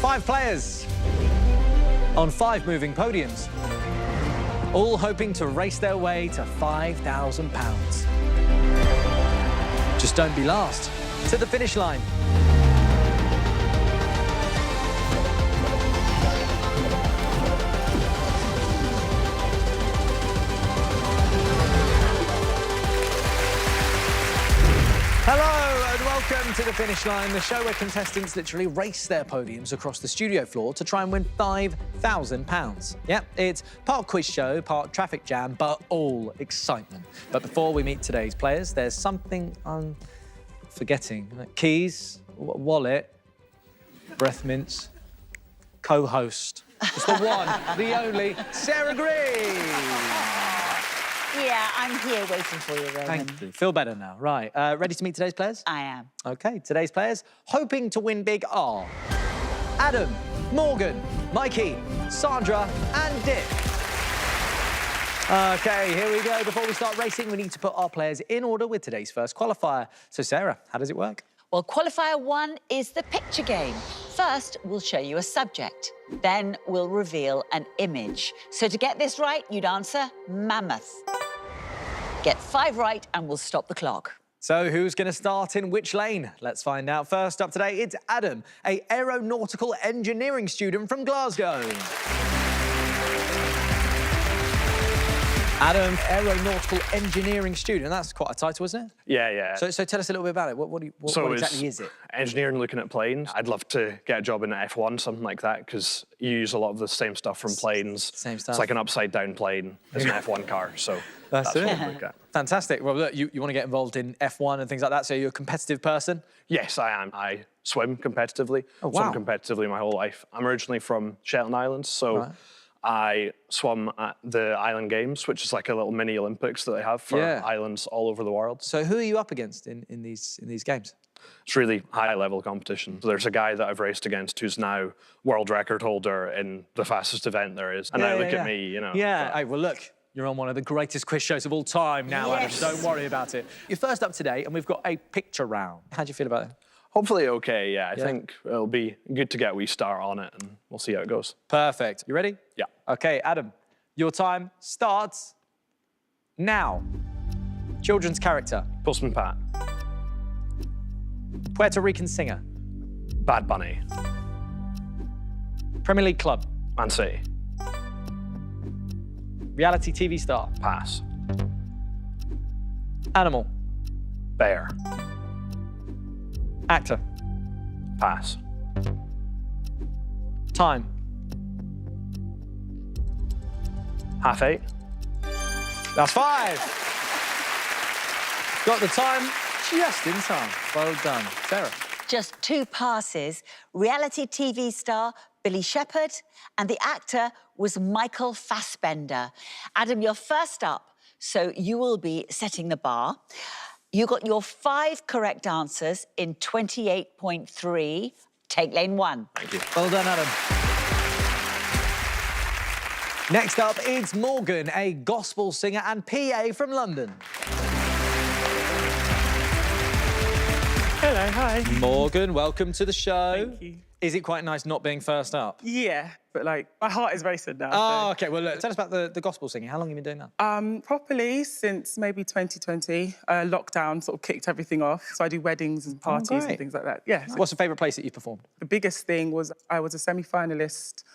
5 players on 5 moving podiums, all hoping to race their way to £5,000. Just don't be last to the finish line. Hello and welcome to The Finish Line, the show where contestants literally race their podiums across the studio floor to try and win £5,000. Yep, it's part quiz show, part traffic jam, but all excitement. But before we meet today's players, there's something I'm forgetting. Keys, wallet, breath mints, co-host. It's the one, the only, Sarah Green. Yeah, I'm here waiting for you, Roman. Thank you. Feel better now. Right. Ready to meet today's players? I am. OK, today's players hoping to win big are Adam, Morgan, Mikey, Sandra and Dick. OK, here we go. Before we start racing, we need to put our players in order with today's first qualifier. So, Sarah, how does it work? Well, qualifier 1 is the picture game. First, we'll show you a subject. Then we'll reveal an image. So to get this right, you'd answer mammoth. Get 5 right and we'll stop the clock. So who's going to start in which lane? Let's find out. First up today, it's Adam, an aeronautical engineering student from Glasgow. Adam, aeronautical engineering student. That's quite a title, isn't it? Yeah, yeah. So tell us a little bit about it. What exactly is it? Engineering, looking at planes. I'd love to get a job in F1, something like that, because you use a lot of the same stuff from planes. Same stuff. It's like an upside-down plane. It's an F1 car, so that's what I look at. Fantastic. Well, look, you want to get involved in F1 and things like that, so you're a competitive person? Yes, I am. I swim competitively. Oh, wow. Swum competitively my whole life. I'm originally from Shetland Islands, so Right. I swum at the Island Games, which is like a little mini Olympics that they have for islands all over the world. So who are you up against in these games? It's really high-level competition. So there's a guy that I've raced against who's now world record holder in the fastest event there is. And now look at me, you know. Yeah, hey, well, look, you're on one of the greatest quiz shows of all time now, Yes. Adam. Don't worry about it. You're first up today, and we've got a picture round. How do you feel about it? Hopefully okay, yeah. I think it'll be good to get a wee start on it, and we'll see how it goes. Perfect. You ready? Yeah. OK, Adam, your time starts now. Children's character. Postman Pat. Puerto Rican singer. Bad Bunny. Premier League club. Man City. Reality TV star. Pass. Animal. Bear. Actor. Pass. Time. 8:30. That's 5. Got the time just in time. Well done. Sarah. Just 2 passes. Reality TV star Billy Shepherd and the actor was Michael Fassbender. Adam, you're first up, so you will be setting the bar. You got your 5 correct answers in 28.3. Take lane 1. Thank you. Well done, Adam. Next up, it's Morgan, a gospel singer and PA from London. Hello, hi. Morgan, welcome to the show. Thank you. Is it quite nice not being first up? Yeah, but like my heart is racing now. Oh, OK. Well, look, tell us about the gospel singing. How long have you been doing that? Properly since maybe 2020. Lockdown sort of kicked everything off. So I do weddings and parties great. and things like that. Yeah. What's your favourite place that you've performed? The biggest thing was I was a semi-finalist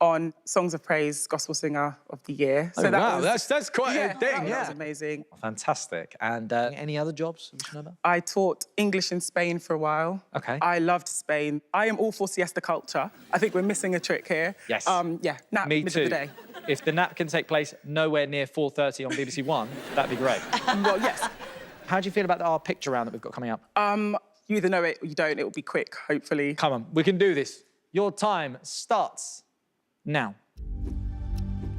on Songs of Praise Gospel Singer of the Year. Oh, wow, that's quite a thing, That was amazing. Fantastic. And any other jobs we should know about? I taught English in Spain for a while. OK. I loved Spain. I am all for siesta culture. I think we're missing a trick here. Yes. Yeah, nap, Me middle too. of the day. If the nap can take place nowhere near 4:30 on BBC One, that'd be great. Well, yes. How do you feel about our picture round that we've got coming up? You either know it or you don't. It will be quick, hopefully. Come on, we can do this. Your time starts now.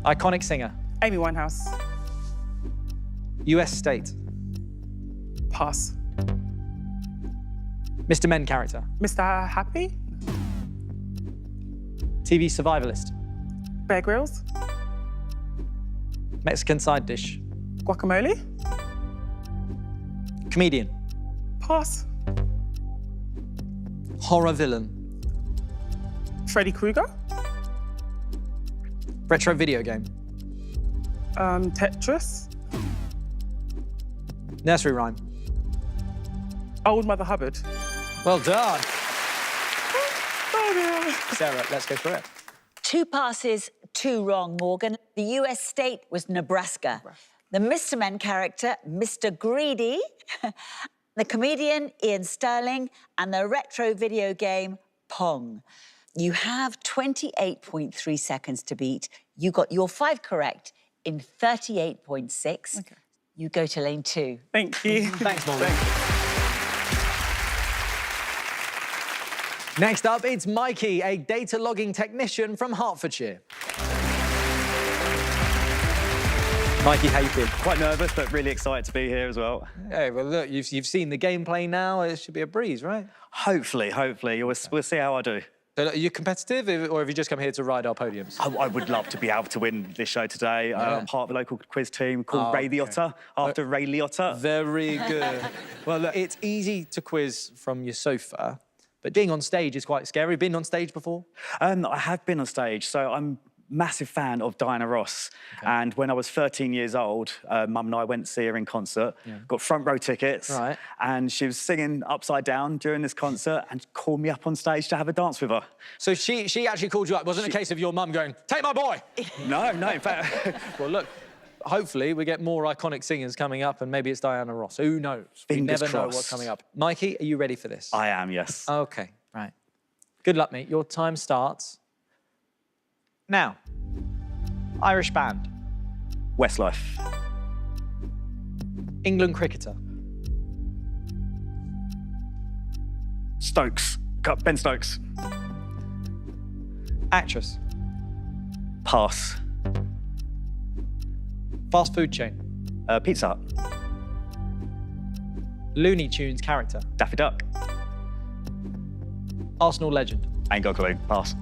Iconic singer. Amy Winehouse. US state. Pass. Mr. Men character. Mr. Happy. TV survivalist. Bear Grylls. Mexican side dish. Guacamole. Comedian. Pass. Horror villain. Freddy Krueger. Retro video game. Tetris. Nursery rhyme. Old Mother Hubbard. Well done. Oh, no. Sarah, let's go through it. 2 passes, 2 wrong, Morgan. The US state was Nebraska. The Mr. Men character, Mr. Greedy. The comedian, Ian Sterling. And the retro video game, Pong. You have 28.3 seconds to beat. You got your 5 correct in 38.6. Okay. You go to lane 2. Thank you. Thanks, Morgan. Next up, it's Mikey, a data logging technician from Hertfordshire. Mikey, how you feel? Quite nervous, but really excited to be here as well. Hey, well, look, you've seen the gameplay now. It should be a breeze, right? Hopefully. We'll see how I do. So, are you competitive, or have you just come here to ride our podiums? I would love to be able to win this show today. I'm part of a local quiz team called Ray Liotta, after Ray Liotta. Very good. Well, look, it's easy to quiz from your sofa, but being on stage is quite scary. Been on stage before? I have been on stage, so I'm a massive fan of Diana Ross. Okay. And when I was 13 years old, Mum and I went to see her in concert, got front row tickets, and she was singing Upside Down during this concert and called me up on stage to have a dance with her. So she actually called you up? It wasn't a case of your mum going, take my boy? No, in fact. Well, look, hopefully we get more iconic singers coming up and maybe it's Diana Ross. Who knows? Fingers we never know crossed. what's coming up. Mikey, are you ready for this? I am, yes. OK, right. Good luck, mate. Your time starts now. Irish band. Westlife. England cricketer. Stokes. Ben Stokes. Actress. Pass. Fast food chain. Pizza Hut. Looney Tunes character. Daffy Duck. Arsenal legend. Ain't got a clue. Pass.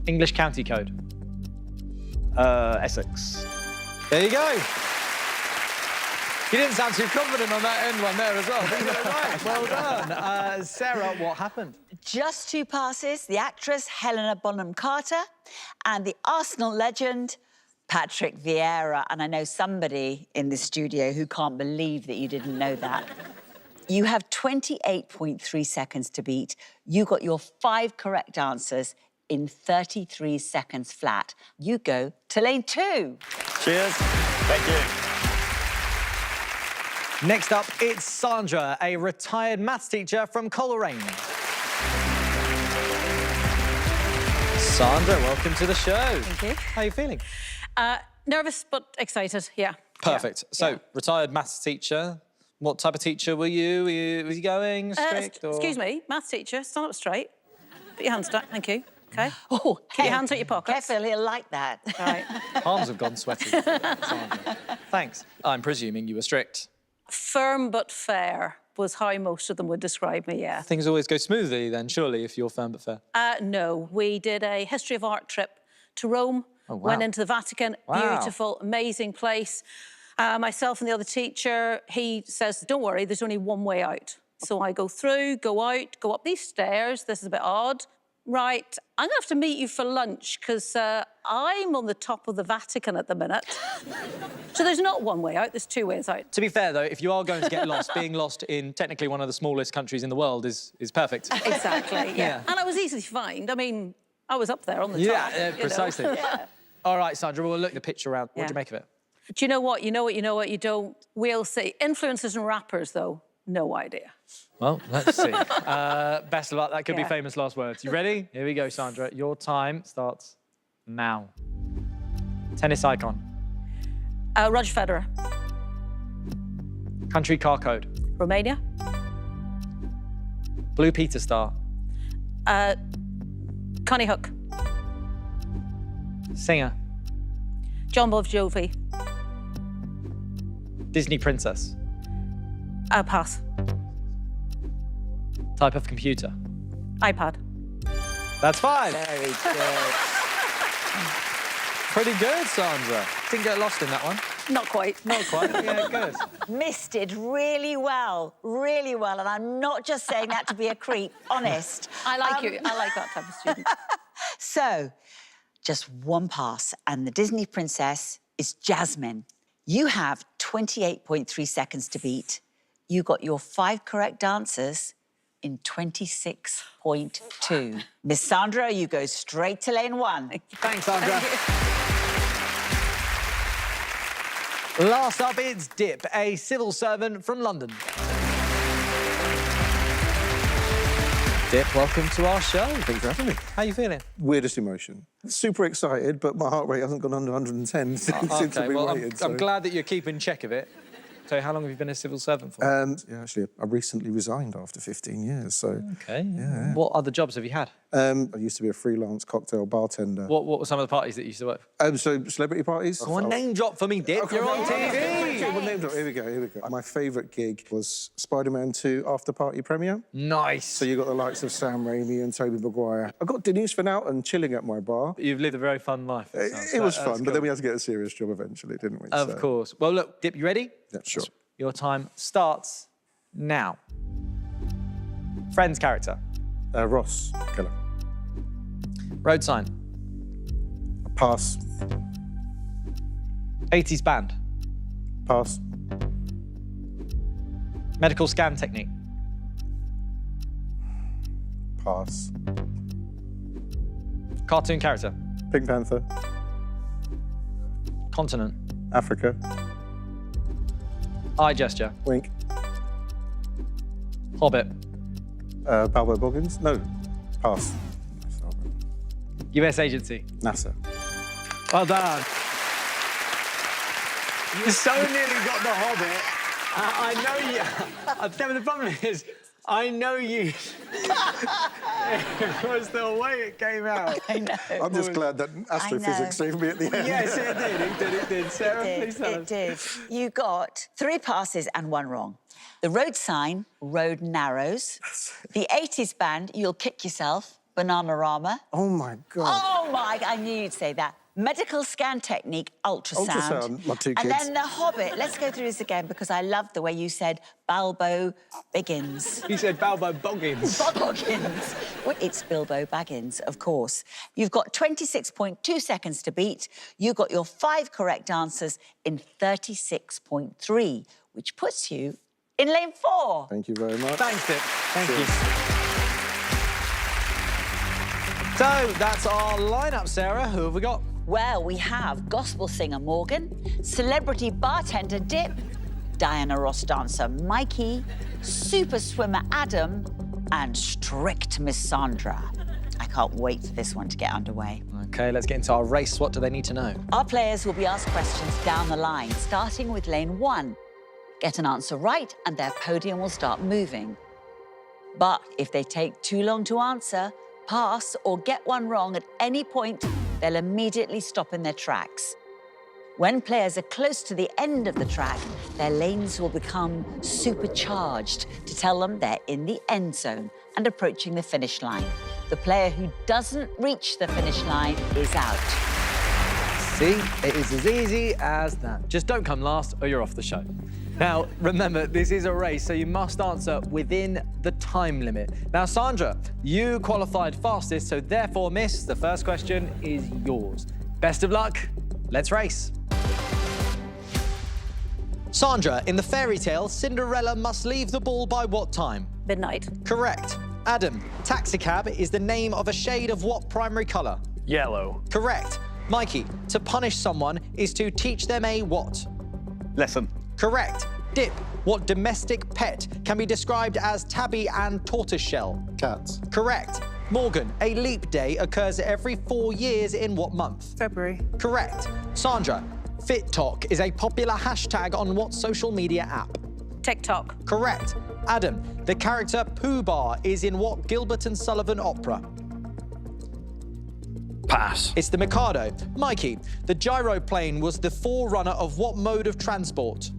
English county code. Essex. There you go. You didn't sound too confident on that end one there as well. But you got it right. Well done. Sarah, what happened? Just 2 passes. The actress, Helena Bonham Carter, and the Arsenal legend, Patrick Vieira. And I know somebody in the studio who can't believe that you didn't know that. You have 28.3 seconds to beat. You got your 5 correct answers in 33 seconds flat. You go to lane 2. Cheers. Thank you. Next up, it's Sandra, a retired maths teacher from Coleraine. Sandra, welcome to the show. Thank you. How are you feeling? Nervous but excited, yeah. Perfect. So, retired maths teacher. What type of teacher were you? Were you going strict? Or... Excuse me, maths teacher, stand up straight. Put your hands down, thank you. OK. Oh, Keep your hands at your pockets. Careful, he'll like that. Right. Palms have gone sweaty. Sandra. Thanks. I'm presuming you were strict. Firm but fair was how most of them would describe me, yeah. Things always go smoothly then, surely, if you're firm but fair. No, we did a history of art trip to Rome. Oh, wow. Went into the Vatican. Wow. Beautiful, amazing place. Myself and the other teacher, he says, don't worry, there's only one way out. So I go through, go out, go up these stairs. This is a bit odd. Right, I'm going to have to meet you for lunch because I'm on the top of the Vatican at the minute. So there's not one way out, there's 2 ways out. To be fair, though, if you are going to get lost, being lost in technically one of the smallest countries in the world is perfect. Exactly, yeah. And I was easy to find. I mean, I was up there on the top. Yeah, precisely. Yeah. All right, Sandra, we'll look the picture around. What do you make of it? Do you know what? You know what, you know what, you don't. We'll see. Influencers and rappers, though, no idea. Well, let's see. Best of luck. That could be famous last words. You ready? Here we go, Sandra. Your time starts now. Tennis icon. Roger Federer. Country car code. Romania. Blue Peter star. Connie Hook. Singer. John Bon Jovi. Disney princess. Pass. Type of computer. iPad. That's 5. Very good. Pretty good, Sandra. Didn't get lost in that one. Not quite. Not quite. Yeah, good. Miss did really well, and I'm not just saying that to be a creep, honest. I like you. I like that type of student. So, just one pass, and the Disney princess is Jasmine. You have 28.3 seconds to beat. You got your 5 correct answers in 26.2. Miss Sandra, you go straight to lane 1. Thanks, Sandra. Last up, it's Dip, a civil servant from London. Dip, welcome to our show. Thanks for having me. How you feeling? Weirdest emotion. Super excited, but my heart rate hasn't gone under 110 since I've been rated. I'm glad that you're keeping check of it. So how long have you been a civil servant for? Yeah, actually, I recently resigned after 15 years, so... OK. Yeah. What other jobs have you had? I used to be a freelance cocktail bartender. What were some of the parties that you used to work for? So, celebrity parties. Go on, name drop for me, Dip. You're on TV. Well, name drop. Here we go. My favourite gig was Spider-Man 2 after-party premiere. Nice. So you got the likes of Sam Raimi and Tobey Maguire. I got Denise Van Outen chilling at my bar. You've lived a very fun life. It was fun, but then we had to get a serious job eventually, didn't we? Of course. Well, look, Dip, you ready? Yeah, sure. Your time starts now. Friends character. Ross Keller. Road sign. Pass. 80s band. Pass. Medical scan technique. Pass. Cartoon character. Pink Panther. Continent. Africa. Eye gesture. Wink. Hobbit. Balbo Boggins. No. Pass. US agency. NASA. Well done. You so nearly got the Hobbit. I know you. The problem is, I know you. It was the way it came out. I know. I'm just glad that astrophysics saved me at the end. Yes, it did. It did. Sarah, please tell us. It did. You got 3 passes and 1 wrong. The road sign, road narrows. The 80s band, you'll kick yourself, Bananarama. Oh, my God. Oh, my, I knew you'd say that. Medical scan technique, ultrasound. Ultrasound, my 2 kids. And then The Hobbit. Let's go through this again because I love the way you said Balbo Biggins. You said Balbo Boggins. Boggins. Well, it's Bilbo Baggins, of course. You've got 26.2 seconds to beat. You got your 5 correct answers in 36.3, which puts you in lane 4. Thank you very much. Thanks, Dip. Thank you. So that's our lineup, Sarah. Who have we got? Well, we have gospel singer Morgan, celebrity bartender Dip, Diana Ross dancer Mikey, super swimmer Adam, and strict Miss Sandra. I can't wait for this one to get underway. OK, let's get into our race. What do they need to know? Our players will be asked questions down the line, starting with lane 1. Get an answer right, and their podium will start moving. But if they take too long to answer, pass, or get one wrong at any point, they'll immediately stop in their tracks. When players are close to the end of the track, their lanes will become supercharged to tell them they're in the end zone and approaching the finish line. The player who doesn't reach the finish line is out. See, it is as easy as that. Just don't come last or you're off the show. Now, remember, this is a race, so you must answer within the time limit. Now, Sandra, you qualified fastest, so therefore, miss, the first question is yours. Best of luck. Let's race. Sandra, in the fairy tale, Cinderella must leave the ball by what time? Midnight. Correct. Adam, taxicab is the name of a shade of what primary colour? Yellow. Correct. Mikey, to punish someone is to teach them a what? Lesson. Correct. Dip, what domestic pet can be described as tabby and tortoiseshell? Cats. Correct. Morgan, a leap day occurs every 4 years in what month? February. Correct. Sandra, FitTok is a popular hashtag on what social media app? TikTok. Correct. Adam, the character Pooh Bar is in what Gilbert and Sullivan opera? Pass. It's the Mikado. Mikey, the gyroplane was the forerunner of what mode of transport?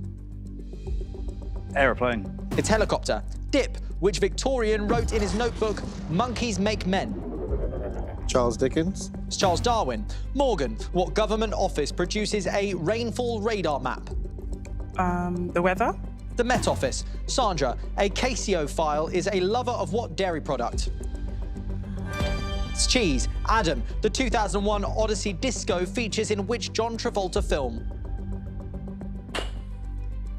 Aeroplane. It's helicopter. Dip, which Victorian wrote in his notebook, monkeys make men? Charles Dickens. It's Charles Darwin. Morgan, what government office produces a rainfall radar map? The weather. The Met Office. Sandra, a Casio file is a lover of what dairy product? It's cheese. Adam, the 2001 Odyssey Disco features in which John Travolta film?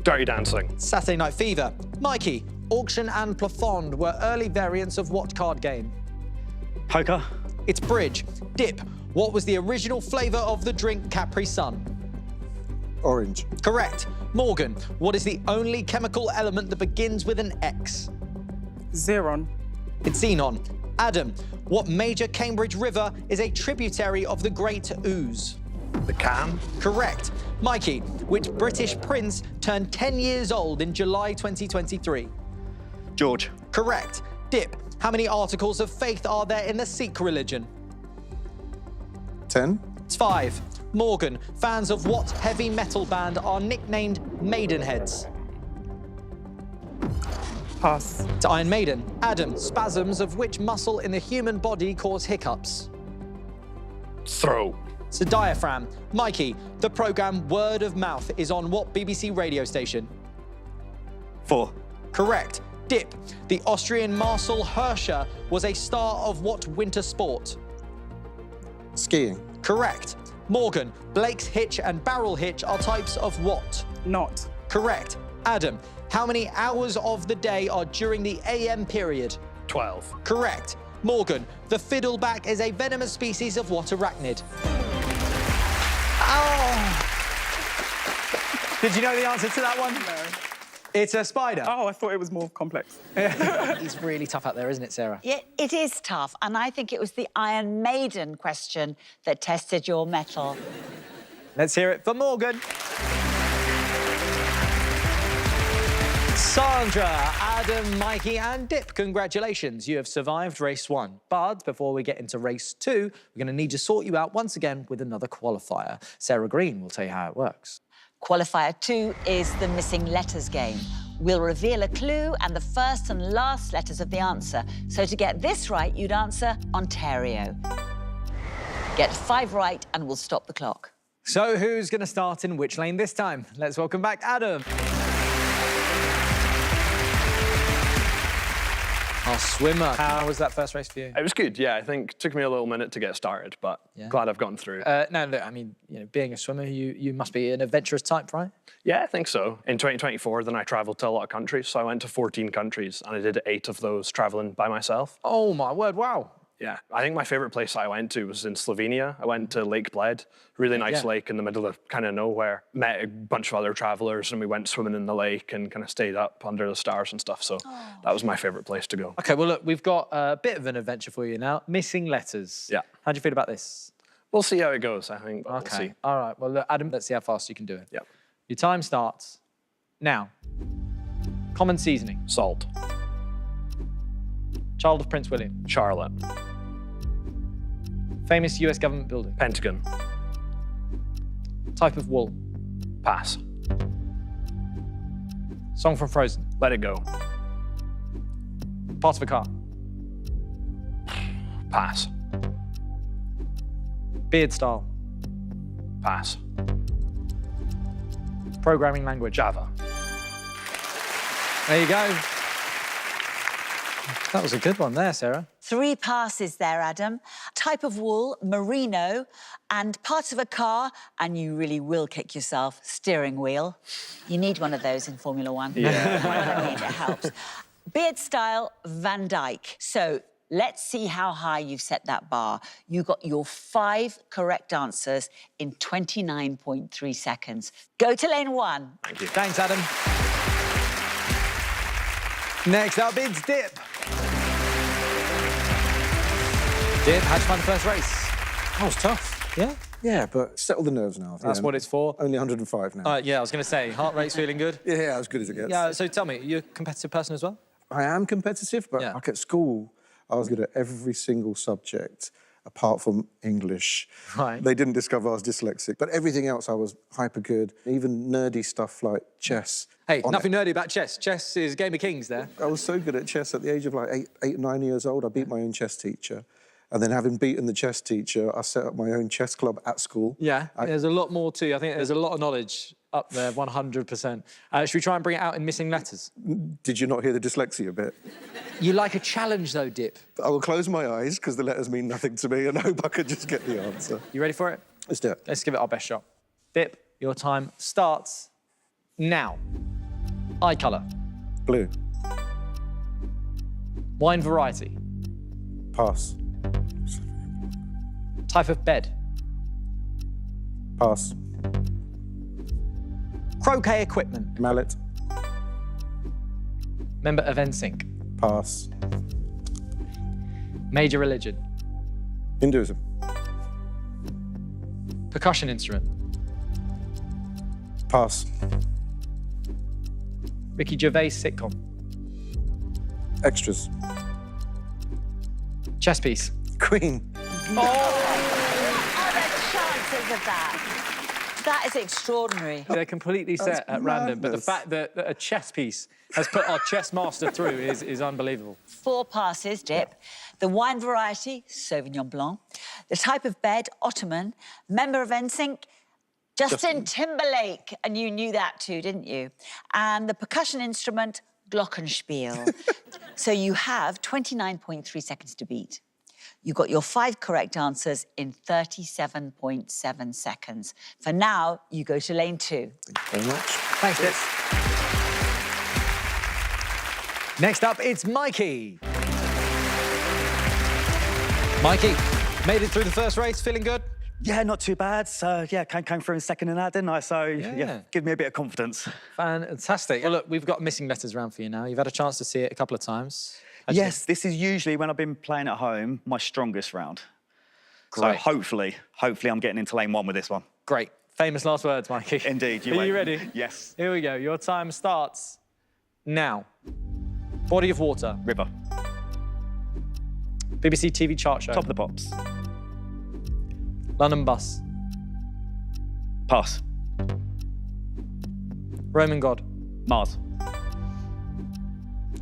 Dirty Dancing. Saturday Night Fever. Mikey, auction and plafond were early variants of what card game? Poker. It's bridge. Dip, what was the original flavour of the drink Capri Sun? Orange. Correct. Morgan, what is the only chemical element that begins with an X? Xeron. It's xenon. Adam, what major Cambridge river is a tributary of the Great Ouse? The Cam. Correct. Mikey, which British prince turned 10 years old in July 2023? George. Correct. Dip, how many articles of faith are there in the Sikh religion? 10. It's 5. Morgan, fans of what heavy metal band are nicknamed Maidenheads? Pass. It's Iron Maiden. Adam, spasms of which muscle in the human body cause hiccups? Throat. It's the diaphragm. Mikey, the programme Word of Mouth is on what BBC radio station? 4. Correct. Dip, the Austrian Marcel Hirscher was a star of what winter sport? Skiing. Correct. Morgan, Blake's hitch and barrel hitch are types of what? Not. Correct. Adam, how many hours of the day are during the AM period? 12. Correct. Morgan, the fiddleback is a venomous species of what arachnid? Oh! Did you know the answer to that one? No. It's a spider. Oh, I thought it was more complex. It's really tough out there, isn't it, Sarah? Yeah, it is tough, and I think it was the Iron Maiden question that tested your mettle. Let's hear it for Morgan. Sandra, Adam, Mikey and Dip, congratulations. You have survived race 1. But before we get into race 2, we're going to need to sort you out once again with another qualifier. Sarah Green will tell you how it works. Qualifier 2 is the missing letters game. We'll reveal a clue and the first and last letters of the answer. So to get this right, you'd answer Ontario. Get 5 right and we'll stop the clock. So who's going to start in which lane this time? Let's welcome back Adam. Our swimmer. How was that first race for you? It was good, yeah. I think it took me a little minute to get started, but glad I've gotten through. No, look, I mean, you know, being a swimmer, you must be an adventurous type, right? Yeah, I think so. In 2024, then I travelled to a lot of countries. So I went to 14 countries, and I did 8 of those travelling by myself. Oh, my word, wow. Yeah, I think my favourite place I went to was in Slovenia. I went to Lake Bled, really nice lake in the middle of kind of nowhere. Met a bunch of other travellers and we went swimming in the lake and kind of stayed up under the stars and stuff. So that was my favourite place to go. OK, well, look, we've got a bit of an adventure for you now. Missing letters. Yeah. How do you feel about this? We'll see how it goes, I think. But OK, we'll see. all right. Well, look, Adam, let's see how fast you can do it. Yep. Your time starts now. Common seasoning. Salt. Child of Prince William. Charlotte. Famous US government building. Pentagon. Type of wool. Pass. Song from Frozen. Let it go. Part of a car. Pass. Beard style. Pass. Programming language. Java. There you go. That was a good one there, Sarah. 3 passes there, Adam. Type of wool, merino, and parts of a car, and you really will kick yourself, steering wheel. You need one of those in Formula 1. Yeah. It helps. Beard style, Van Dyke. So let's see how high you've set that bar. You got your 5 correct answers in 29.3 seconds. Go to lane 1. Thank you. Thanks, Adam. Next up, it's Dip. Dip, how'd you find the first race? That was tough. Yeah? Yeah, but settle the nerves now. That's what it's for. Only 105 now. Yeah, I was going to say, heart rate's feeling good. Yeah, as good as it gets. Yeah, so tell me, you're a competitive person as well? I am competitive, but like at school, I was good at every single subject apart from English. Right. They didn't discover I was dyslexic, but everything else I was hyper good. Even nerdy stuff like chess. Hey, nothing nerdy about chess. Chess is Game of Kings there. I was so good at chess at the age of like 8, 9 years old. I beat my own chess teacher. And then having beaten the chess teacher, I set up my own chess club at school. Yeah, there's a lot more too. I think there's a lot of knowledge up there, 100%. Should we try and bring it out in missing letters? Did you not hear the dyslexia bit? You like a challenge though, Dip. I will close my eyes because the letters mean nothing to me and hope I can just get the answer. You ready for it? Let's do it. Let's give it our best shot. Dip, your time starts now. Eye colour. Blue. Wine variety. Pass. Type of bed. Pass. Croquet equipment. Mallet. Member of NSYNC. Pass. Major religion. Hinduism. Percussion instrument. Pass. Ricky Gervais sitcom. Extras. Chess piece. Queen. What are the chances of that? That is extraordinary. They're completely set at random, but the madness. fact that a chess piece has put our chess master through is unbelievable. 4 passes, Dip. The wine variety, Sauvignon Blanc. The type of bed, Ottoman. Member of NSYNC, Justin Timberlake. And you knew that too, didn't you? And the percussion instrument, Glockenspiel. So you have 29.3 seconds to beat. You got your 5 correct answers in 37.7 seconds. For now, you go to lane 2. Thank you very much. Thanks, Dip. Next up, it's Mikey. Mikey, made it through the first race, feeling good? Yeah, not too bad. So, yeah, came through in second in that, didn't I? So, yeah, give me a bit of confidence. Fantastic. Well, look, we've got missing letters round for you now. You've had a chance to see it a couple of times. Yes, this is usually, when I've been playing at home, my strongest round. Great. So hopefully I'm getting into lane 1 with this one. Great. Famous last words, Mikey. Indeed. Are you ready? Yes. Here we go. Your time starts now. Body of water. River. BBC TV chart show. Top of the Pops. London bus. Pass. Roman god. Mars.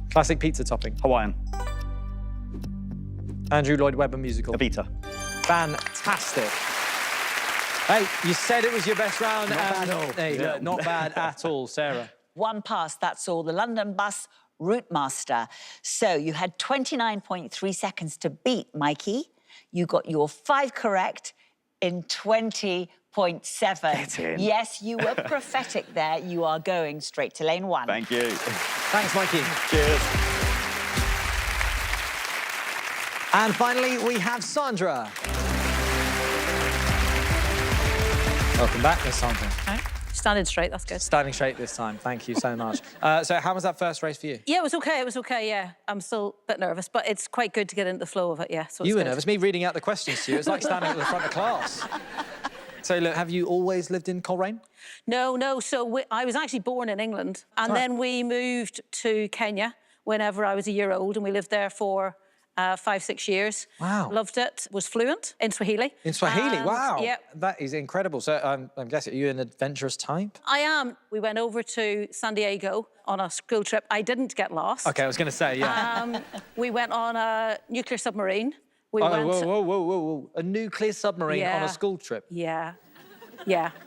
Classic pizza topping. Hawaiian. Andrew Lloyd Webber musical. Evita. Fantastic. Hey, you said it was your best round. Not bad at all. Hey, look, not bad at all, Sarah. 1 pass, that's all. The London bus route master. So you had 29.3 seconds to beat Mikey. You got your 5 correct in 20.7. Get in. Yes, you were prophetic there. You are going straight to lane 1. Thank you. Thanks, Mikey. Cheers. And finally, we have Sandra. Welcome back, Miss Sandra. Okay. Standing straight, that's good. Standing straight this time. Thank you so much. So how was that first race for you? Yeah, it was okay, yeah. I'm still a bit nervous, but it's quite good to get into the flow of it, yeah. So it's You were good. nervous. Me reading out the questions to you, it's like standing at the front of class. So, look, have you always lived in Coleraine? No. So I was actually born in England, and then we moved to Kenya whenever I was a year old, and we lived there for 5-6 years. Wow. Loved it. Was fluent in Swahili. In Swahili, wow. Yep. That is incredible. So I'm guessing, are you an adventurous type? I am. We went over to San Diego on a school trip. I didn't get lost. OK, I was going to say, yeah. We went on a nuclear submarine. We whoa. A nuclear submarine on a school trip? Yeah.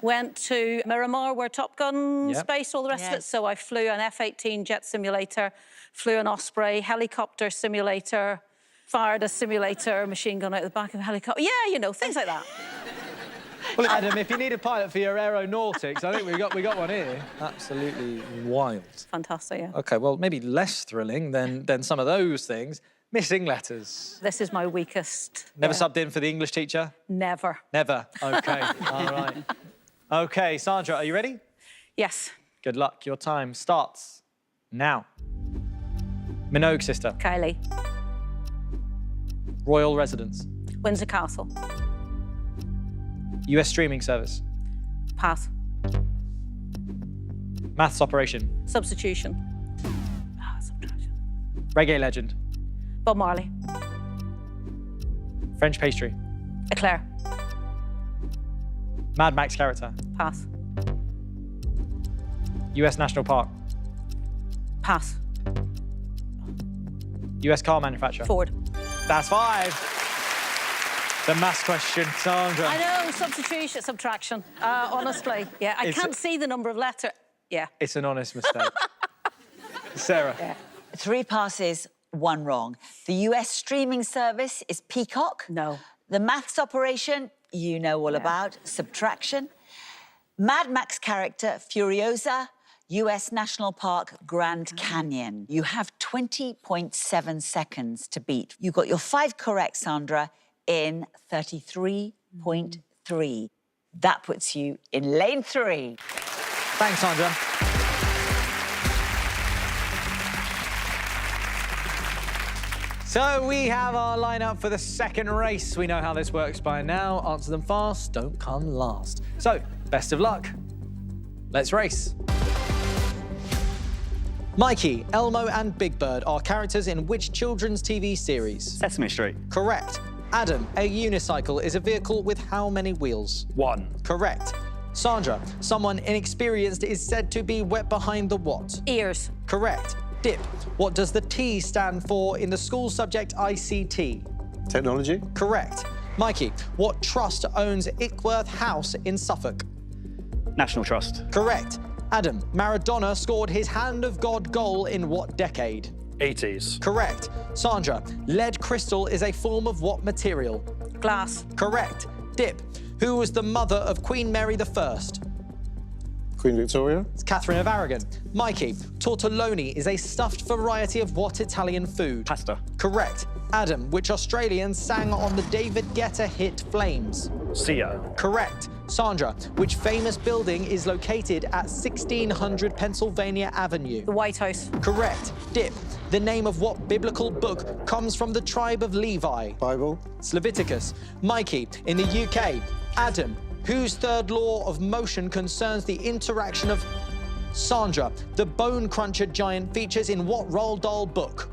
Went to Miramar, where Top Gun's based, all the rest of it. So I flew an F-18 jet simulator, flew an Osprey helicopter simulator, fired a simulator machine gun out the back of a helicopter. Yeah, you know, things like that. Well, Adam, if you need a pilot for your aeronautics, I think we got one here. Absolutely wild. Fantastic, yeah. OK, well, maybe less thrilling than some of those things. Missing letters. This is my weakest. Never subbed in for the English teacher? Never. Never. OK, all right. OK, Sandra, are you ready? Yes. Good luck. Your time starts now. Minogue sister. Kylie. Royal residence. Windsor Castle. US streaming service. Pass. Maths operation. Substitution. Subtraction. Reggae legend. Bob Marley. French pastry. Eclair. Mad Max character. Pass. US national park. Pass. US car manufacturer. Ford. That's 5. The maths question, Sandra. I know, subtraction, honestly. Yeah, I can't see the number of letters. Yeah. It's an honest mistake. Sarah. Yeah. 3 passes, 1 wrong. The US streaming service is Peacock. No. The maths operation, you know all about, subtraction. Mad Max character, Furiosa. US National Park, Grand Canyon. You have 20.7 seconds to beat. You got your 5 correct, Sandra, in 33.3. That puts you in lane 3. Thanks, Sandra. So we have our lineup for the second race. We know how this works by now. Answer them fast, don't come last. So, best of luck. Let's race. Mikey, Elmo and Big Bird are characters in which children's TV series? Sesame Street. Correct. Adam, a unicycle is a vehicle with how many wheels? 1. Correct. Sandra, someone inexperienced is said to be wet behind the what? Ears. Correct. Dip, what does the T stand for in the school subject ICT? Technology? Correct. Mikey, what trust owns Ickworth House in Suffolk? National Trust. Correct. Adam, Maradona scored his Hand of God goal in what decade? 80s. Correct. Sandra, lead crystal is a form of what material? Glass. Correct. Dip, who was the mother of Queen Mary I? Queen Victoria? It's Catherine of Aragon. Mikey, tortelloni is a stuffed variety of what Italian food? Pasta. Correct. Adam, which Australian sang on the David Guetta hit Flames? Sia. Correct. Sandra, which famous building is located at 1600 Pennsylvania Avenue? The White House. Correct. Dip, the name of what biblical book comes from the tribe of Levi? Bible? It's Leviticus. Mikey, in the UK, Adam, whose third law of motion concerns the interaction of... Sandra, the bone cruncher giant features in what Roald Dahl book?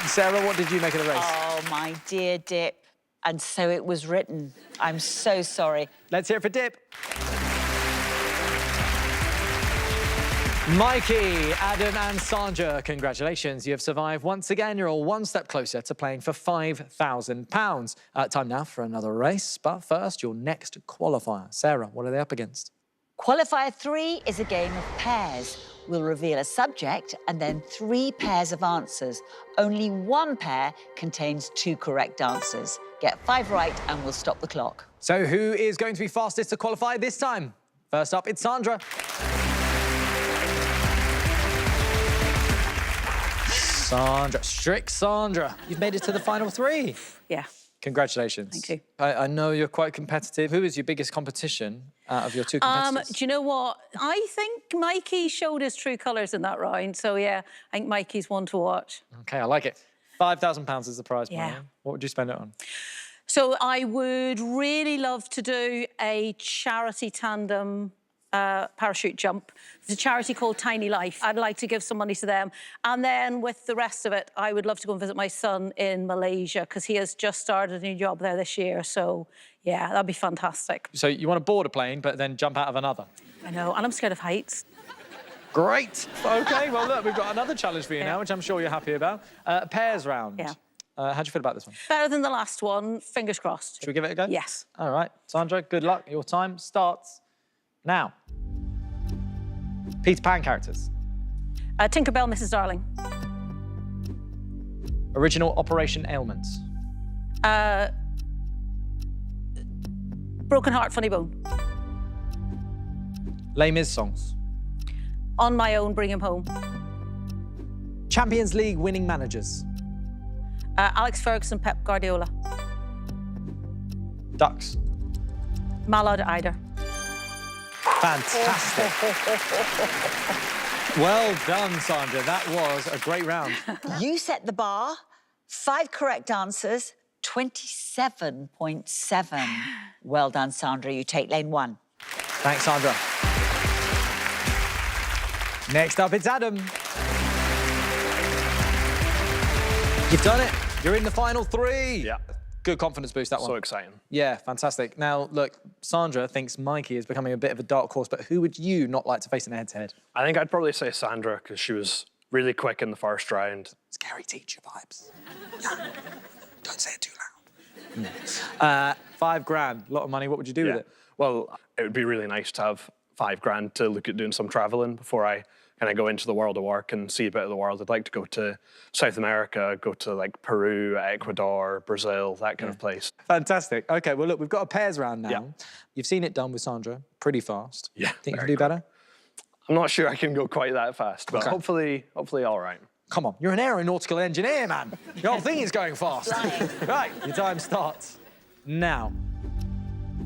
Sarah, what did you make of the race? Oh, my dear Dip. And so it was written. I'm so sorry. Let's hear it for Dip. Mikey, Adam and Sandra, congratulations. You have survived once again. You're all one step closer to playing for £5,000. Time now for another race. But first, your next qualifier. Sarah, what are they up against? Qualifier 3 is a game of pairs. We'll reveal a subject and then 3 pairs of answers. Only 1 pair contains 2 correct answers. Get 5 right and we'll stop the clock. So who is going to be fastest to qualify this time? First up, it's Sandra. Sandra. You've made it to the final 3. Yeah. Congratulations. Thank you. I know you're quite competitive. Who is your biggest competition out of your 2 competitors? Do you know what? I think Mikey showed his true colours in that round. So, yeah, I think Mikey's one to watch. OK, I like it. £5,000 is the prize money. Yeah. What would you spend it on? So I would really love to do a charity tandem parachute jump. There's a charity called Tiny Life. I'd like to give some money to them. And then with the rest of it, I would love to go and visit my son in Malaysia because he has just started a new job there this year. So, yeah, that'd be fantastic. So you want to board a plane but then jump out of another? I know, and I'm scared of heights. Great. OK, well, look, we've got another challenge for you now, which I'm sure you're happy about. Pairs round. Yeah. How do you feel about this one? Better than the last one, fingers crossed. Should we give it a go? Yes. All right. Sandra, good luck. Your time starts now. Peter Pan characters. Tinkerbell, Mrs. Darling. Original Operation Ailment. Broken Heart, Funny Bone. Les Mis songs. On My Own, Bring Him Home. Champions League winning managers. Alex Ferguson, Pep Guardiola. Ducks. Mallard Eider. Fantastic. Well done, Sandra. That was a great round. You set the bar. 5 correct answers, 27.7. Well done, Sandra. You take lane 1. Thanks, Sandra. Next up, it's Adam. You've done it. You're in the final 3. Yeah. Good confidence boost, that one. So exciting. Yeah, fantastic. Now, look, Sandra thinks Mikey is becoming a bit of a dark horse, but who would you not like to face in a head-to-head? I think I'd probably say Sandra because she was really quick in the first round. Scary teacher vibes. Don't say it too loud. $5 grand, a lot of money. What would you do with it? Well, it would be really nice to have $5 grand to look at doing some traveling before I kind of go into the world of work and see a bit of the world. I'd like to go to South America, go to like Peru, Ecuador, Brazil, that kind of place. Fantastic. Okay, well, look, we've got a pairs round now. Yeah. You've seen it done with Sandra pretty fast. Yeah, Think you can very do better? I'm not sure I can go quite that fast, but hopefully all right. Come on, you're an aeronautical engineer, man. The whole thing is going fast. Right, your time starts now.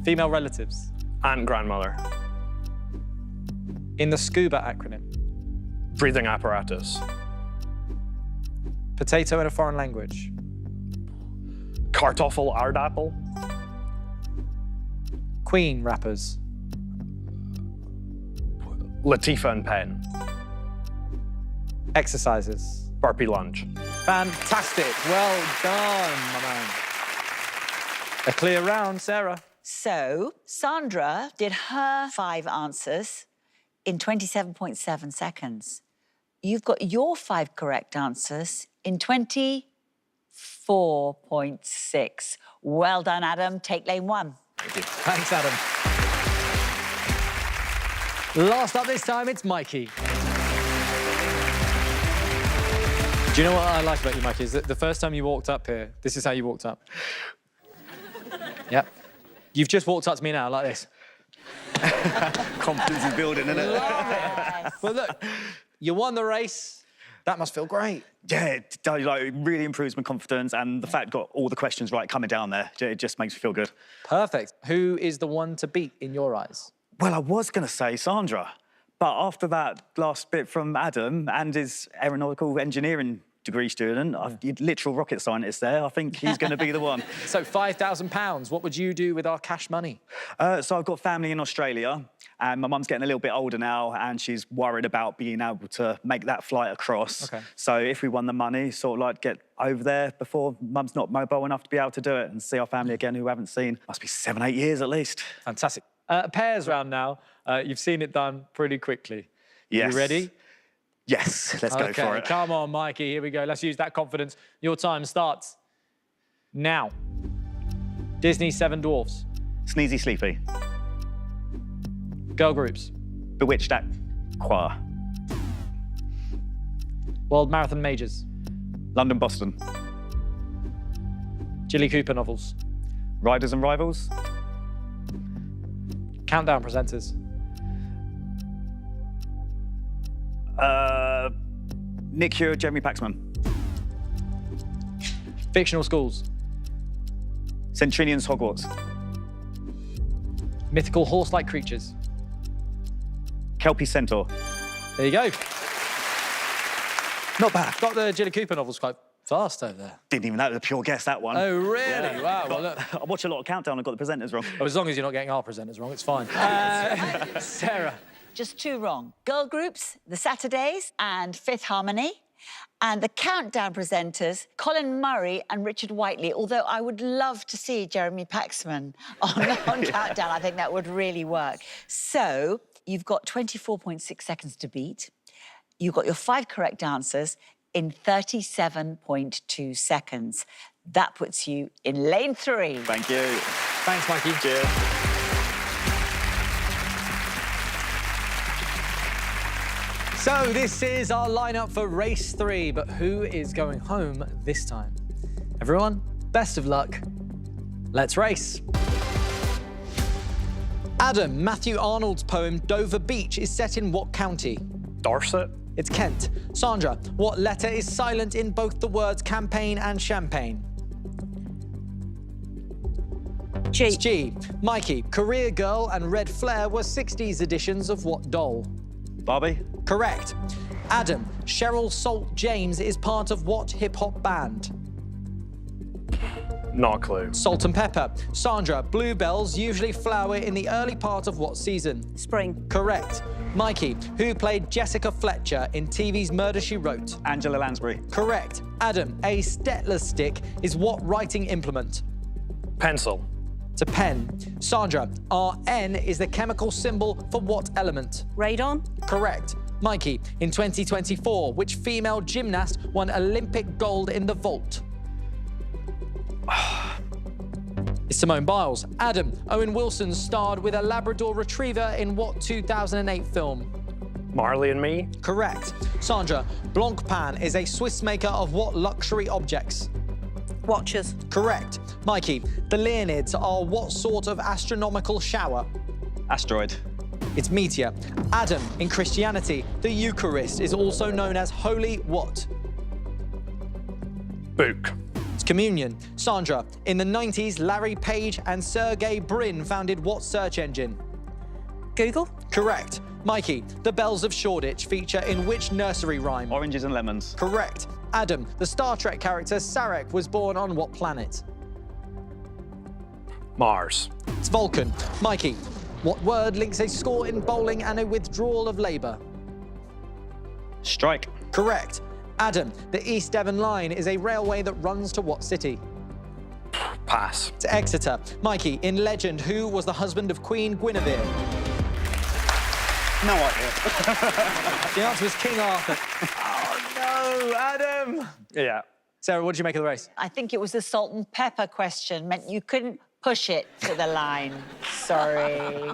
Female relatives. Aunt and grandmother. In the SCUBA acronym. Breathing apparatus. Potato in a foreign language. Kartoffel aardappel. Queen rappers. Latifah and Penn. Exercises. Burpee lunge. Fantastic. Well done, my man. A clear round, Sarah. So Sandra did her 5 answers in 27.7 seconds. You've got your 5 correct answers in 24.6. Well done, Adam. Take lane 1. Thank you. Thanks, Adam. Last up this time, it's Mikey. Do you know what I like about you, Mikey, is that the first time you walked up here, this is how you walked up. Yep. You've just walked up to me now like this. Confidence is building, isn't it? Yes. Well, look, you won the race. That must feel great. Yeah, it does, like, it really improves my confidence, and the fact got all the questions right coming down there, it just makes me feel good. Perfect. Who is the one to beat in your eyes? Well, I was going to say Sandra, but after that last bit from Adam and his aeronautical engineering degree student, literal rocket scientist there, I think he's going to be the one. So £5,000, what would you do with our cash money? So I've got family in Australia, and my mum's getting a little bit older now, and she's worried about being able to make that flight across. Okay. So if we won the money, sort of like get over there before mum's not mobile enough to be able to do it and see our family again who we haven't seen. Must be 7, 8 years at least. Fantastic. Pairs round now. You've seen it done pretty quickly. Yes. You ready? Yes, let's go for it. Come on, Mikey, here we go. Let's use that confidence. Your time starts now. Disney's 7 Dwarfs. Sneezy Sleepy. Girl groups. Bewitched Act Choir. World Marathon Majors. London, Boston. Jilly Cooper novels. Riders and Rivals. Countdown presenters. Nick Cure, Jeremy Paxman. Fictional schools. St. Trinian's Hogwarts. Mythical horse-like creatures. Kelpie Centaur. There you go. Not bad. Got the Jilly Cooper novels quite fast over there. Didn't even know it was a pure guess, that one. Oh, really? Yeah. Wow, well, look. I watch a lot of Countdown, I got the presenters wrong. Well, as long as you're not getting our presenters wrong, it's fine. Sarah. Just 2 wrong. Girl groups, the Saturdays and Fifth Harmony. And the Countdown presenters, Colin Murray and Richard Whiteley, although I would love to see Jeremy Paxman on Countdown. I think that would really work. So you've got 24.6 seconds to beat. You've got your 5 correct answers in 37.2 seconds. That puts you in lane 3. Thank you. Thanks, Mikey. Cheers. So this is our lineup for race 3, but who is going home this time? Everyone, best of luck. Let's race. Adam, Matthew Arnold's poem Dover Beach is set in what county? Dorset. It's Kent. Sandra, what letter is silent in both the words campaign and champagne? G. It's G. Mikey, Career Girl and Red Flare were 60s editions of what doll? Barbie. Correct. Adam, Cheryl Salt James is part of what hip-hop band? Not a clue. Salt and Pepper. Sandra, bluebells usually flower in the early part of what season? Spring. Correct. Mikey, who played Jessica Fletcher in TV's Murder, She Wrote? Angela Lansbury. Correct. Adam, a Stettler stick is what writing implement? Pencil. It's a pen. Sandra, Rn is the chemical symbol for what element? Radon. Correct. Mikey, in 2024, which female gymnast won Olympic gold in the vault? It's Simone Biles. Adam, Owen Wilson starred with a Labrador Retriever in what 2008 film? Marley and Me. Correct. Sandra, Blancpain is a Swiss maker of what luxury objects? Watches. Correct. Mikey, the Leonids are what sort of astronomical shower? Asteroid. It's meteor. Adam, in Christianity, the Eucharist is also known as holy what? Book. It's communion. Sandra, in the 90s, Larry Page and Sergey Brin founded what search engine? Google. Correct. Mikey, the Bells of Shoreditch feature in which nursery rhyme? Oranges and lemons. Correct. Adam, the Star Trek character Sarek was born on what planet? Mars. It's Vulcan. Mikey, what word links a score in bowling and a withdrawal of labour? Strike. Correct. Adam, the East Devon Line is a railway that runs to what city? Pass. To Exeter. Mikey, in legend, who was the husband of Queen Guinevere? No idea. The answer was King Arthur. Oh, no, Adam. Yeah. Sarah, what did you make of the race? I think it was the salt and pepper question, meant you couldn't push it to the line. Sorry.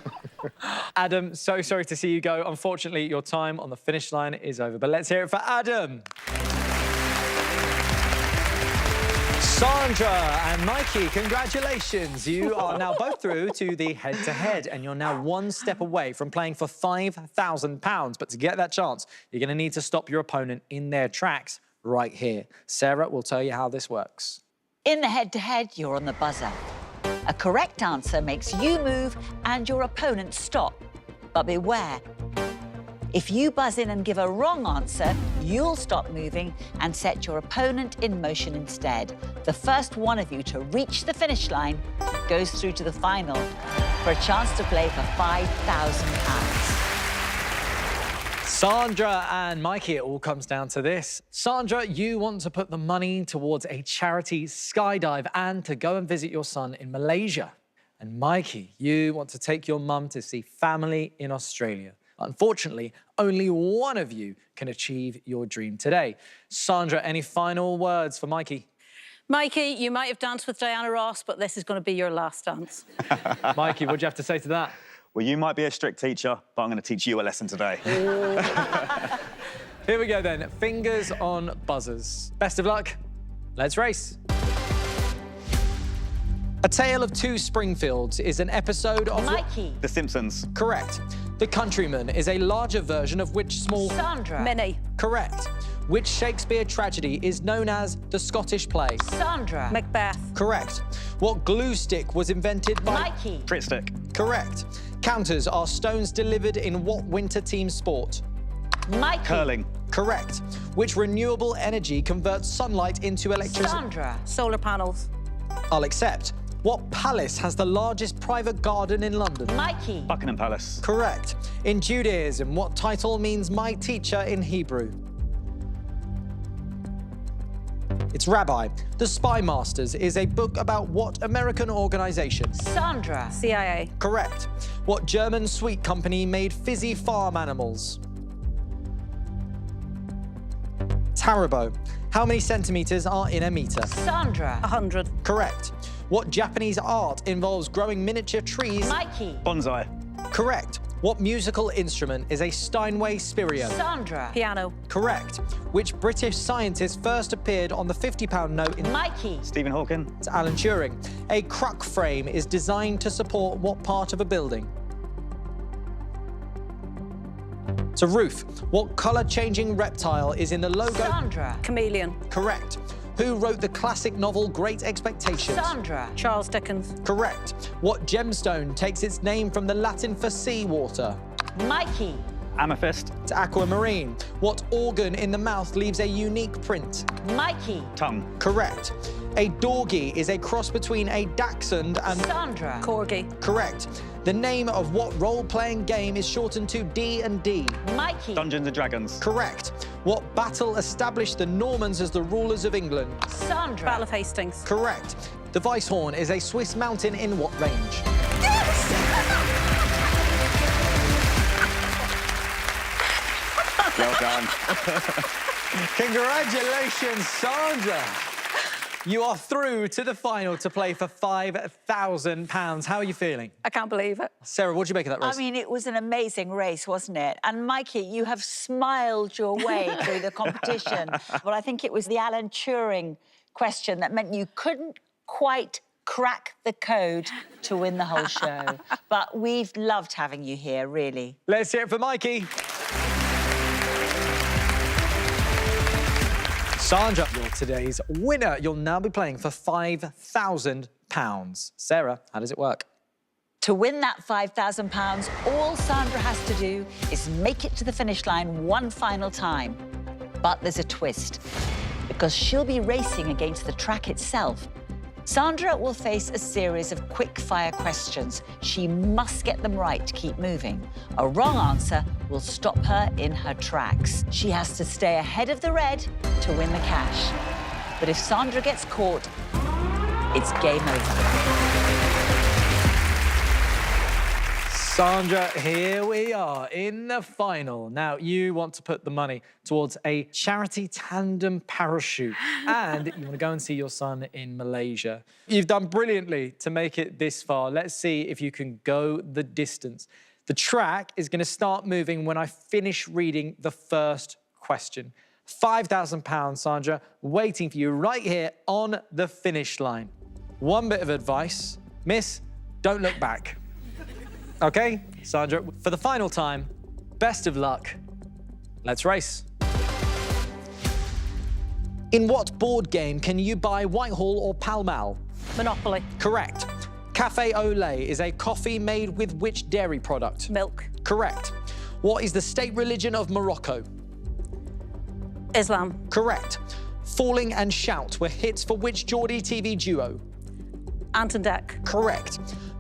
Adam, so sorry to see you go. Unfortunately, your time on the finish line is over. But let's hear it for Adam. Sandra and Mikey, congratulations. You are now both through to the head-to-head, and you're now one step away from playing for £5,000. But to get that chance, you're going to need to stop your opponent in their tracks right here. Sarah will tell you how this works. In the head-to-head, you're on the buzzer. A correct answer makes you move and your opponent stop. But beware. If you buzz in and give a wrong answer, you'll stop moving and set your opponent in motion instead. The first one of you to reach the finish line goes through to the final for a chance to play for £5,000. Sandra and Mikey, it all comes down to this. Sandra, you want to put the money towards a charity skydive and to go and visit your son in Malaysia. And Mikey, you want to take your mum to see family in Australia. Unfortunately, only one of you can achieve your dream today. Sandra, any final words for Mikey? Mikey, you might have danced with Diana Ross, but this is going to be your last dance. Mikey, what do you have to say to that? Well, you might be a strict teacher, but I'm going to teach you a lesson today. Here we go then. Fingers on buzzers. Best of luck. Let's race. A Tale of Two Springfields is an episode of... Mikey. The Simpsons. Correct. The Countryman is a larger version of which small... Sandra. Minnie. Correct. Which Shakespeare tragedy is known as the Scottish play? Sandra. Macbeth. Correct. What glue stick was invented by... Mikey. Pritt stick. Correct. Counters are stones delivered in what winter team sport? Mikey. Curling. Correct. Which renewable energy converts sunlight into electricity? Sandra. Solar panels. I'll accept. What palace has the largest private garden in London? Mikey. Buckingham Palace. Correct. In Judaism, what title means my teacher in Hebrew? It's Rabbi. The Spy Masters is a book about what American organization? Sandra. CIA. Correct. What German sweet company made fizzy farm animals? Haribo. How many centimeters are in a meter? Sandra. 100. Correct. What Japanese art involves growing miniature trees? Mikey. Bonsai. Correct. What musical instrument is a Steinway Spirio? Sandra. Piano. Correct. Which British scientist first appeared on the £50 note in... Mikey. Stephen Hawking. It's Alan Turing. A cruck frame is designed to support what part of a building? It's a roof. What colour-changing reptile is in the logo? Sandra. Chameleon. Correct. Who wrote the classic novel Great Expectations? Sandra. Charles Dickens. Correct. What gemstone takes its name from the Latin for seawater? Mikey. Amethyst. It's aquamarine. What organ in the mouth leaves a unique print? Mikey. Tongue. Correct. A dorgy is a cross between a dachshund and... Sandra. Corgi. Correct. The name of what role-playing game is shortened to D&D? Mikey. Dungeons and Dragons. Correct. What battle established the Normans as the rulers of England? Sandra. Battle of Hastings. Correct. The Weisshorn is a Swiss mountain in what range? Well done. Congratulations, Sandra. You are through to the final to play for £5,000. How are you feeling? I can't believe it. Sarah, what do you make of that race? I mean, it was an amazing race, wasn't it? And Mikey, you have smiled your way through the competition. But I think it was the Alan Turing question that meant you couldn't quite crack the code to win the whole show. But we've loved having you here, really. Let's hear it for Mikey. Sandra, you're today's winner. You'll now be playing for £5,000. Sarah, how does it work? To win that £5,000, all Sandra has to do is make it to the finish line one final time. But there's a twist, because she'll be racing against the track itself. Sandra will face a series of quick-fire questions. She must get them right to keep moving. A wrong answer will stop her in her tracks. She has to stay ahead of the red to win the cash. But if Sandra gets caught, it's game over. Sandra, here we are in the final. Now, you want to put the money towards a charity tandem parachute and you want to go and see your son in Malaysia. You've done brilliantly to make it this far. Let's see if you can go the distance. The track is going to start moving when I finish reading the first question. £5,000, Sandra, waiting for you right here on the finish line. One bit of advice, miss, don't look back. OK, Sandra, for the final time, best of luck. Let's race. In what board game can you buy Whitehall or Pall Mall? Monopoly. Correct. Café au lait is a coffee made with which dairy product? Milk. Correct. What is the state religion of Morocco? Islam. Correct. Falling and Shout were hits for which Geordie TV duo? Ant and Dec. Correct.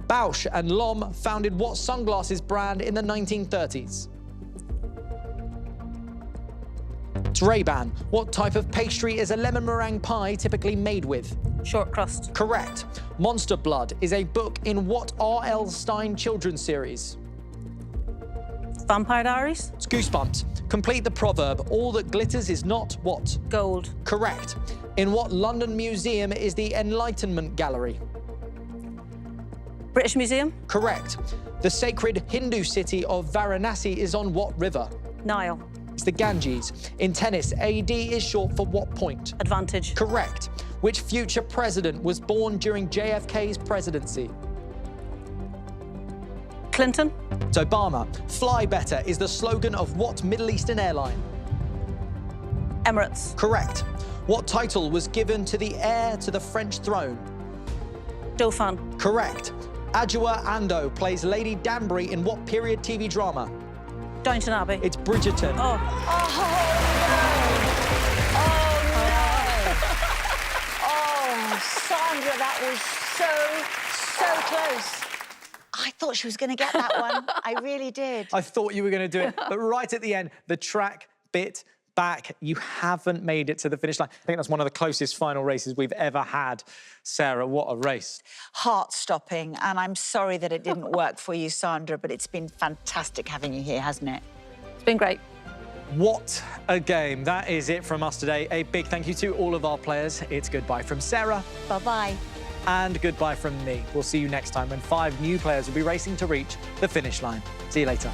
Bausch and Lomb founded what sunglasses brand in the 1930s? It's Ray-Ban. What type of pastry is a lemon meringue pie typically made with? Short crust. Correct. Monster Blood is a book in what R.L. Stine children's series? Vampire Diaries. It's Goosebumps. Complete the proverb, all that glitters is not what? Gold. Correct. In what London museum is the Enlightenment Gallery? British Museum. Correct. The sacred Hindu city of Varanasi is on what river? Nile. It's the Ganges. In tennis, AD is short for what point? Advantage. Correct. Which future president was born during JFK's presidency? Clinton. It's Obama. Fly better is the slogan of what Middle Eastern airline? Emirates. Correct. What title was given to the heir to the French throne? Dauphin. Correct. Adjoa Andoh plays Lady Danbury in what period TV drama? Downton Abbey. It's Bridgerton. Oh. Oh, Sandra, that was so close. I thought she was going to get that one. I really did. I thought you were going to do it, but right at the end, the track bit back. You haven't made it to the finish line. I think that's one of the closest final races we've ever had. Sarah, what a race. Heart-stopping, and I'm sorry that it didn't work for you, Sandra, but it's been fantastic having you here, hasn't it? It's been great. What a game. That is it from us today. A big thank you to all of our players. It's goodbye from Sarah. Bye-bye. And goodbye from me. We'll see you next time when 5 new players will be racing to reach the finish line. See you later.